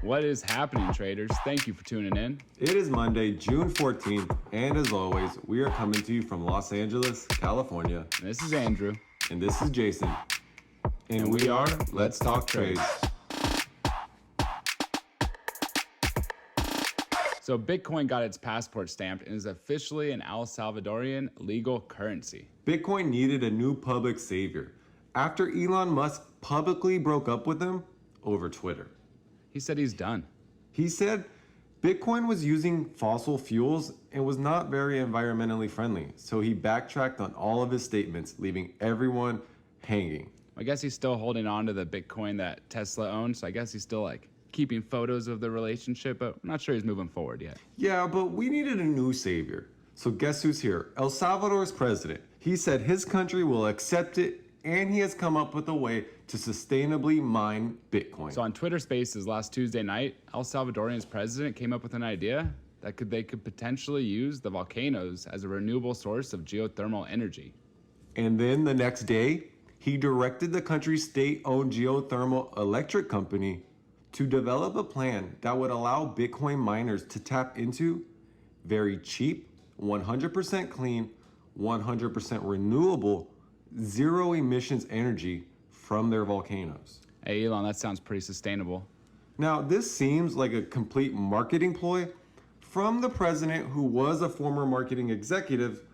What is happening, traders? Thank you for tuning in. It is Monday, June 14th, and as always, we are coming to you from Los Angeles, California. This is Andrew. And this is Jason. And we are Let's Talk Trades. So Bitcoin got its passport stamped and is officially an El Salvadorian legal currency. Bitcoin needed a new public savior after Elon Musk publicly broke up with him over Twitter. He said he's done. He said Bitcoin was using fossil fuels and was not very environmentally friendly, so he backtracked on all of his statements, leaving everyone hanging. I guess he's still holding on to the Bitcoin that Tesla owns, so I guess he's still keeping photos of the relationship, but I'm not sure he's moving forward yet. Yeah, but we needed a new savior. So guess who's here? El Salvador's president. He said his country will accept it, and he has come up with a way to sustainably mine Bitcoin. So on Twitter Spaces last Tuesday night, El Salvadorian's president came up with an idea that they could potentially use the volcanoes as a renewable source of geothermal energy. And then the next day, he directed the country's state-owned geothermal electric company to develop a plan that would allow Bitcoin miners to tap into very cheap, 100% clean, 100% renewable, zero emissions energy from their volcanoes. Hey Elon, that sounds pretty sustainable. Now, this seems like a complete marketing ploy from the president, who was a former marketing executive,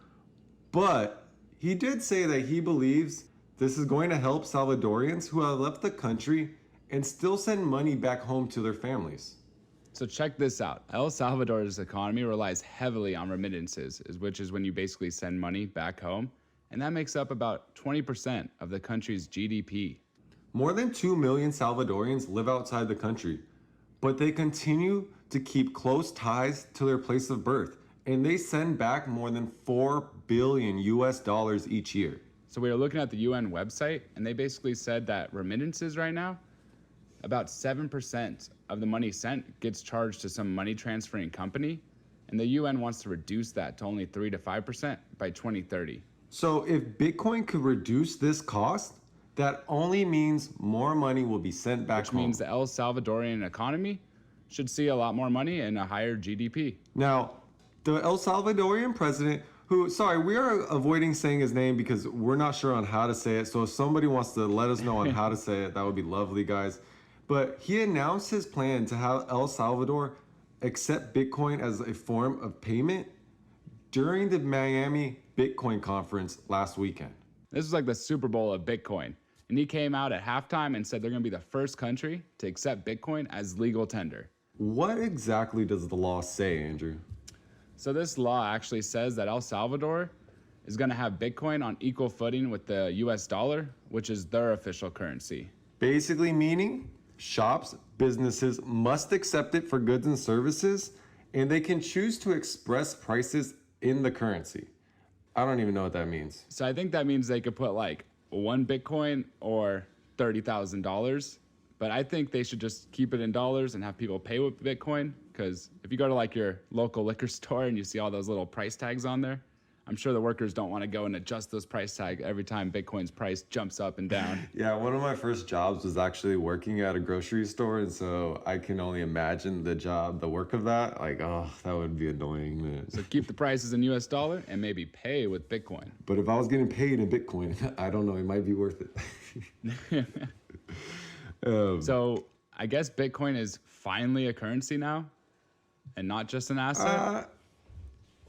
but he did say that he believes this is going to help Salvadorians who have left the country and still send money back home to their families. So check this out. El Salvador's economy relies heavily on remittances, which is when you basically send money back home, and that makes up about 20% of the country's GDP. More than 2 million Salvadorians live outside the country, but they continue to keep close ties to their place of birth, and they send back more than $4 billion each year. So we were looking at the UN website, and they basically said that remittances right now, about 7% of the money sent gets charged to some money transferring company, and the UN wants to reduce that to only 3 to 5% by 2030. So if Bitcoin could reduce this cost, that only means more money will be sent back home. Which means the El Salvadorian economy should see a lot more money and a higher GDP. Now, the El Salvadorian president, we are avoiding saying his name because we're not sure on how to say it. So if somebody wants to let us know on how to say it, that would be lovely, guys. But he announced his plan to have El Salvador accept Bitcoin as a form of payment during the Miami Bitcoin conference last weekend. This was like the Super Bowl of Bitcoin. And he came out at halftime and said they're going to be the first country to accept Bitcoin as legal tender. What exactly does the law say, Andrew? So this law actually says that El Salvador is going to have Bitcoin on equal footing with the US dollar, which is their official currency. Basically meaning shops, businesses must accept it for goods and services, and they can choose to express prices in the currency. I don't even know what that means. So I think that means they could put like 1 Bitcoin or $30,000. But I think they should just keep it in dollars and have people pay with Bitcoin. Because if you go to like your local liquor store and you see all those little price tags on there, I'm sure the workers don't want to go and adjust those price tags every time Bitcoin's price jumps up and down. Yeah, one of my first jobs was actually working at a grocery store. And so I can only imagine the work of that. Like, oh, that would be annoying, man. So keep the prices in US dollar and maybe pay with Bitcoin. But if I was getting paid in Bitcoin, I don't know, it might be worth it. So I guess Bitcoin is finally a currency now and not just an asset?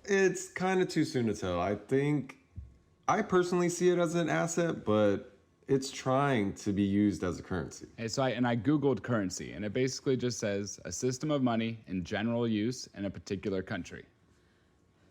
It's kind of too soon to tell. I personally see it as an asset, but it's trying to be used as a currency. Hey, so I Googled currency, and it basically just says a system of money in general use in a particular country.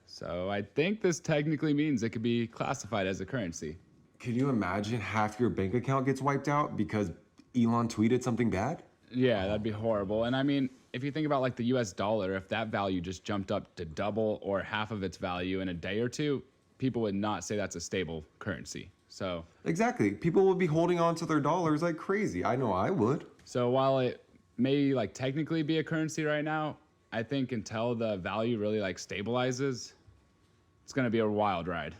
So I think this technically means it could be classified as a currency. Can you imagine half your bank account gets wiped out because Elon tweeted something bad? Yeah, that'd be horrible. And I mean, if you think about like the US dollar, if that value just jumped up to double or half of its value in a day or two, people would not say that's a stable currency. So exactly. People would be holding on to their dollars like crazy. I know I would. So while it may like technically be a currency right now, I think until the value really like stabilizes, it's going to be a wild ride.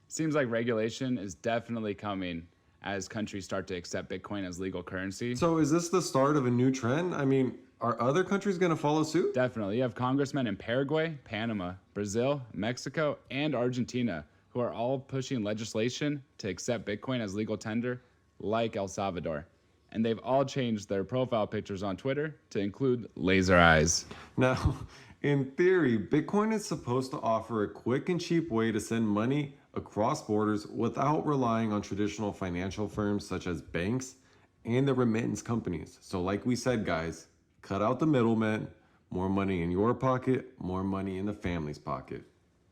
Seems like regulation is definitely coming as countries start to accept Bitcoin as legal currency. So is this the start of a new trend? I mean, are other countries going to follow suit? Definitely. You have congressmen in Paraguay, Panama, Brazil, Mexico, and Argentina who are all pushing legislation to accept Bitcoin as legal tender, like El Salvador. And they've all changed their profile pictures on Twitter to include laser eyes. Now, in theory, Bitcoin is supposed to offer a quick and cheap way to send money across borders without relying on traditional financial firms such as banks and the remittance companies. So like we said, guys, cut out the middlemen, more money in your pocket, more money in the family's pocket.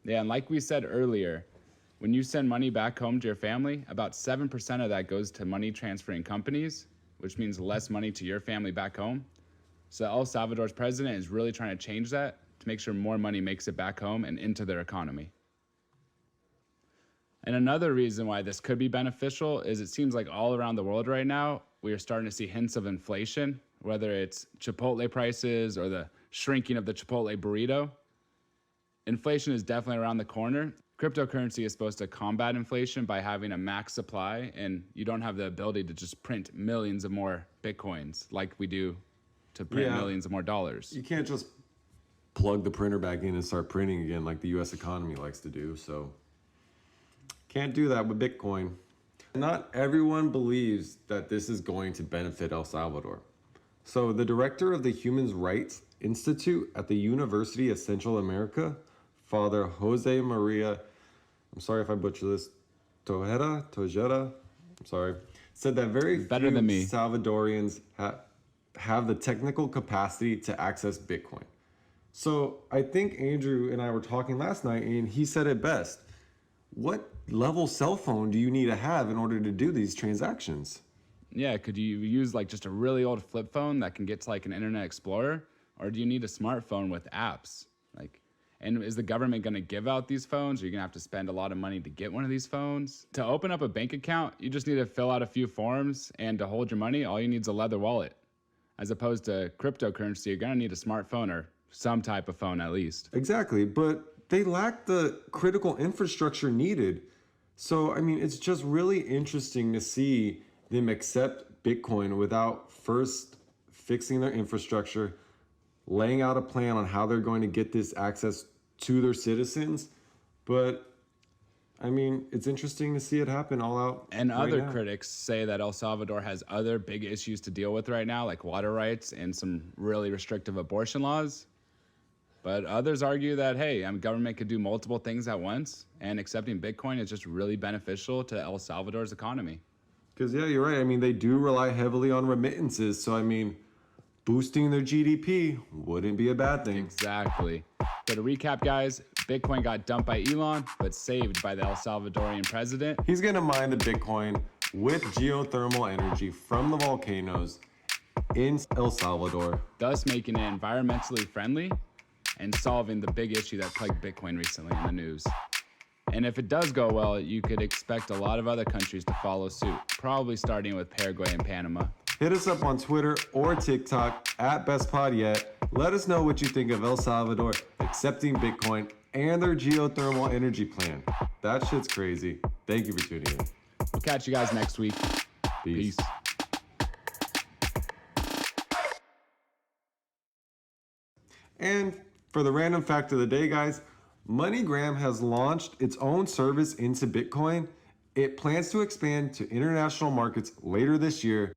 Yeah, and like we said earlier, when you send money back home to your family, about 7% of that goes to money transferring companies, which means less money to your family back home. So El Salvador's president is really trying to change that to make sure more money makes it back home and into their economy. And another reason why this could be beneficial is it seems like all around the world right now, we are starting to see hints of inflation, whether it's Chipotle prices or the shrinking of the Chipotle burrito. Inflation is definitely around the corner. Cryptocurrency is supposed to combat inflation by having a max supply, and you don't have the ability to just print millions of more Bitcoins like we do to print millions of more dollars. You can't just plug the printer back in and start printing again like the US economy likes to do. So can't do that with Bitcoin. Not everyone believes that this is going to benefit El Salvador. So the director of the Human Rights Institute at the University of Central America, Father Jose Maria, I'm sorry if I butcher this, Tojeda, I'm sorry, said that very few Salvadorians have the technical capacity to access Bitcoin. So I think Andrew and I were talking last night, and he said it best. What level cell phone do you need to have in order to do these transactions? Yeah, could you use like just a really old flip phone that can get to like an Internet Explorer? Or do you need a smartphone with apps? And is the government going to give out these phones? Or are you going to have to spend a lot of money to get one of these phones? To open up a bank account, you just need to fill out a few forms, and to hold your money, all you need is a leather wallet. As opposed to cryptocurrency, you're going to need a smartphone or some type of phone at least. Exactly, but they lack the critical infrastructure needed. So, I mean, it's just really interesting to see them accept Bitcoin without first fixing their infrastructure, laying out a plan on how they're going to get this access to their citizens. But I mean, it's interesting to see it happen all out. And other critics say that El Salvador has other big issues to deal with right now, like water rights and some really restrictive abortion laws. But others argue that, hey, government could do multiple things at once, and accepting Bitcoin is just really beneficial to El Salvador's economy. Because, yeah, you're right. I mean, they do rely heavily on remittances. So, I mean, boosting their GDP wouldn't be a bad thing. Exactly. So to recap, guys, Bitcoin got dumped by Elon, but saved by the El Salvadorian president. He's going to mine the Bitcoin with geothermal energy from the volcanoes in El Salvador, thus making it environmentally friendly and solving the big issue that plagued Bitcoin recently in the news. And if it does go well, you could expect a lot of other countries to follow suit, probably starting with Paraguay and Panama. Hit us up on Twitter or TikTok at BestPodYet. Let us know what you think of El Salvador accepting Bitcoin and their geothermal energy plan. That shit's crazy. Thank you for tuning in. We'll catch you guys next week. Peace. And for the random fact of the day, guys, MoneyGram has launched its own service into Bitcoin. It plans to expand to international markets later this year.